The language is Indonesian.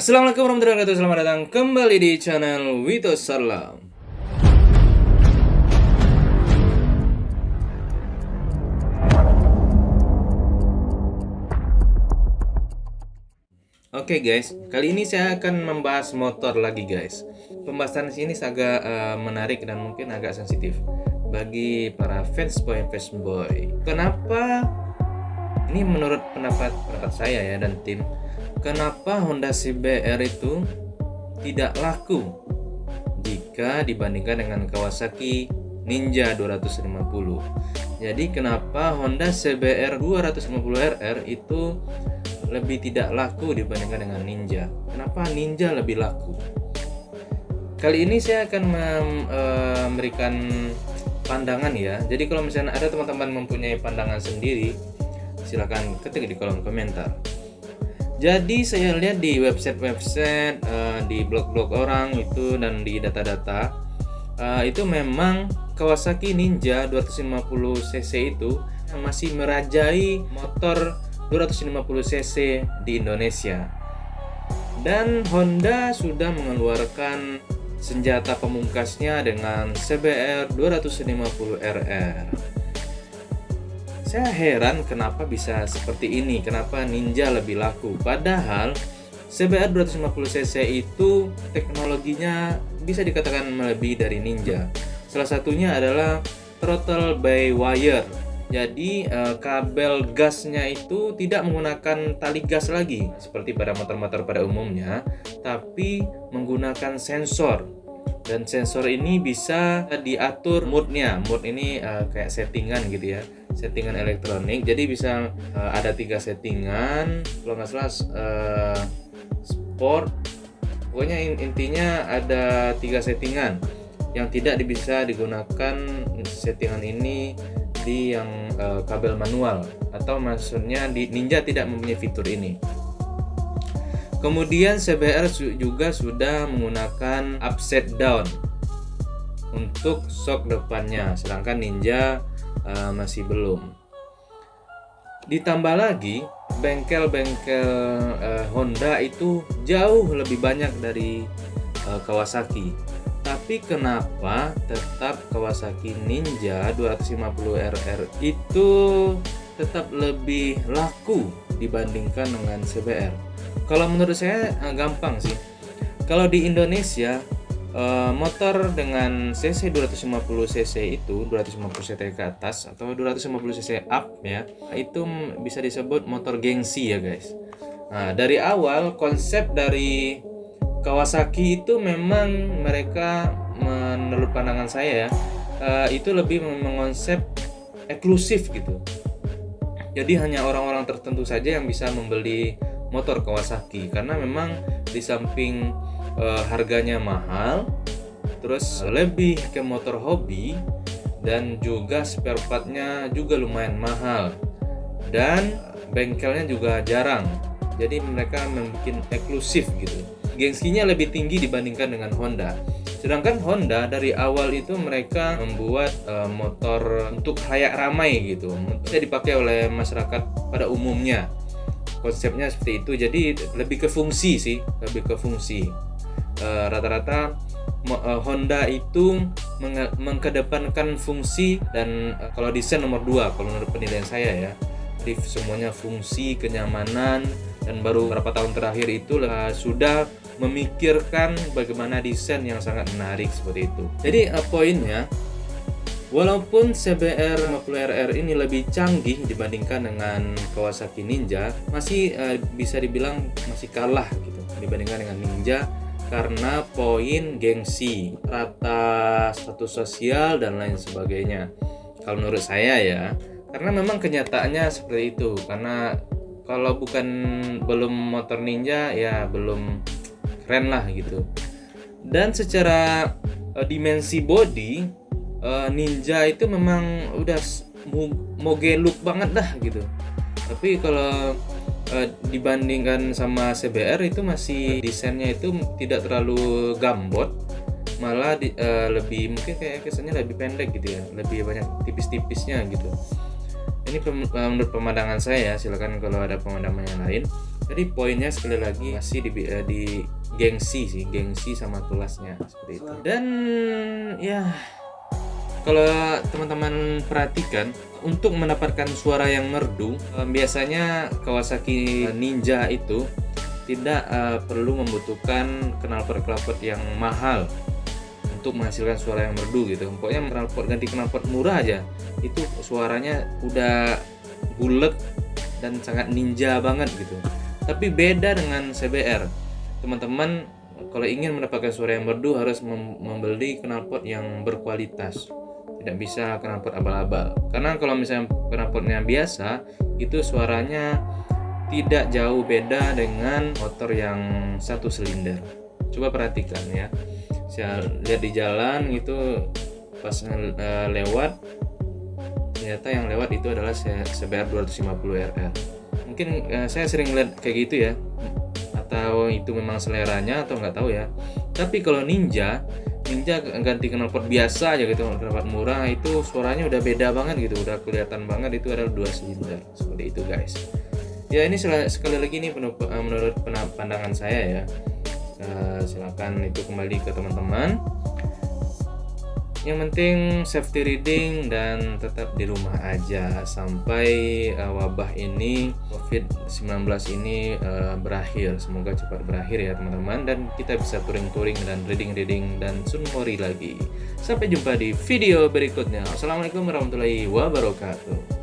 Assalamualaikum warahmatullahi wabarakatuh. Selamat datang kembali di channel Wito Salam. Oke guys, kali ini saya akan membahas motor lagi guys. Pembahasan di sini agak menarik dan mungkin agak sensitif bagi para fansboy. Kenapa? Ini menurut pendapat saya ya dan tim. Kenapa Honda CBR itu tidak laku jika dibandingkan dengan Kawasaki Ninja 250? Jadi kenapa Honda CBR 250RR itu lebih tidak laku dibandingkan dengan Ninja? Kenapa Ninja lebih laku? Kali ini saya akan memberikan pandangan ya. Jadi kalau misalnya ada teman-teman mempunyai pandangan sendiri, silakan ketik di kolom komentar. Jadi saya lihat di website, di blog-blog orang itu dan di data-data itu memang Kawasaki Ninja 250cc itu masih merajai motor 250cc di Indonesia. Dan Honda sudah mengeluarkan senjata pemungkasnya dengan CBR 250RR. Saya heran kenapa bisa seperti ini, kenapa Ninja lebih laku. Padahal CBR 250cc itu teknologinya bisa dikatakan melebihi dari Ninja. Salah satunya adalah throttle by wire. Jadi kabel gasnya itu tidak menggunakan tali gas lagi seperti pada motor-motor pada umumnya, tapi menggunakan sensor. Dan sensor ini bisa diatur moodnya. Mood ini kayak settingan gitu ya, settingan elektronik. Jadi bisa ada 3 settingan, kalau nggak salah sport. Pokoknya intinya ada 3 settingan yang tidak bisa digunakan settingan ini di yang kabel manual, atau maksudnya di Ninja tidak mempunyai fitur ini. Kemudian CBR juga sudah menggunakan upside down untuk shock depannya, sedangkan Ninja masih belum. Ditambah lagi bengkel-bengkel Honda itu jauh lebih banyak dari Kawasaki. Tapi kenapa tetap Kawasaki Ninja 250RR itu tetap lebih laku dibandingkan dengan CBR? Kalau menurut saya gampang sih. Kalau di Indonesia motor dengan cc 250cc itu 250cc ke atas atau 250cc up ya, itu bisa disebut motor gengsi ya guys. Nah, dari awal konsep dari Kawasaki itu memang mereka, menurut pandangan saya ya, itu lebih mengonsep eksklusif gitu. Jadi hanya orang-orang tertentu saja yang bisa membeli motor Kawasaki, karena memang di samping harganya mahal, terus lebih ke motor hobi, dan juga spare partnya juga lumayan mahal, dan bengkelnya juga jarang. Jadi mereka membuat eksklusif gitu. Gengsinya lebih tinggi dibandingkan dengan Honda. Sedangkan Honda dari awal itu mereka membuat motor untuk khalayak ramai gitu, bisa dipakai oleh masyarakat pada umumnya. Konsepnya seperti itu, jadi lebih ke fungsi sih, lebih ke fungsi. Rata-rata Honda itu mengedepankan fungsi, dan kalau desain nomor 2 kalau menurut penilaian saya ya. Jadi semuanya fungsi, kenyamanan, dan baru beberapa tahun terakhir itu sudah memikirkan bagaimana desain yang sangat menarik seperti itu. Jadi poinnya, walaupun CBR 50RR ini lebih canggih dibandingkan dengan Kawasaki Ninja, masih bisa dibilang masih kalah gitu dibandingkan dengan Ninja, karena poin gengsi, rata status sosial dan lain sebagainya. Kalau menurut saya ya, karena memang kenyataannya seperti itu. Karena kalau belum motor Ninja ya belum keren lah gitu. Dan secara dimensi body, Ninja itu memang udah moge look banget dah gitu. Tapi kalau dibandingkan sama CBR itu masih desainnya itu tidak terlalu gambot, malah lebih mungkin kayak kesannya lebih pendek gitu ya, lebih banyak tipis-tipisnya gitu. Ini menurut pemandangan saya, silakan kalau ada pemandangan yang lain. Jadi poinnya sekali lagi masih di gengsi sama tulasnya seperti itu. Dan ya, kalau teman-teman perhatikan, untuk mendapatkan suara yang merdu, biasanya Kawasaki Ninja itu tidak perlu membutuhkan knalpot yang mahal untuk menghasilkan suara yang merdu gitu. Pokoknya ganti knalpot murah aja, itu suaranya udah bulat dan sangat ninja banget gitu. Tapi beda dengan CBR. Teman-teman kalau ingin mendapatkan suara yang merdu harus membeli knalpot yang berkualitas. Tidak bisa knalpot abal-abal. Karena kalau misalnya knalpotnya biasa, itu suaranya tidak jauh beda dengan motor yang 1 silinder. Coba perhatikan ya. Saya lihat di jalan itu pas lewat, ternyata yang lewat itu adalah CBR 250 RR. Mungkin saya sering lihat kayak gitu ya, atau itu memang seleranya atau nggak tahu ya. Tapi kalau Ninja ganti knalpot biasa aja gitu, knalpot murah, itu suaranya udah beda banget gitu, udah kelihatan banget itu adalah 2 silinder. Seperti itu guys. Ya ini sekali lagi ini menurut pandangan saya ya. Silakan itu kembali ke teman-teman. Yang penting safety reading dan tetap di rumah aja sampai wabah ini, COVID-19 ini berakhir. Semoga cepat berakhir ya teman-teman, dan kita bisa touring-touring dan reading dan sunmori lagi. Sampai jumpa di video berikutnya. Assalamualaikum warahmatullahi wabarakatuh.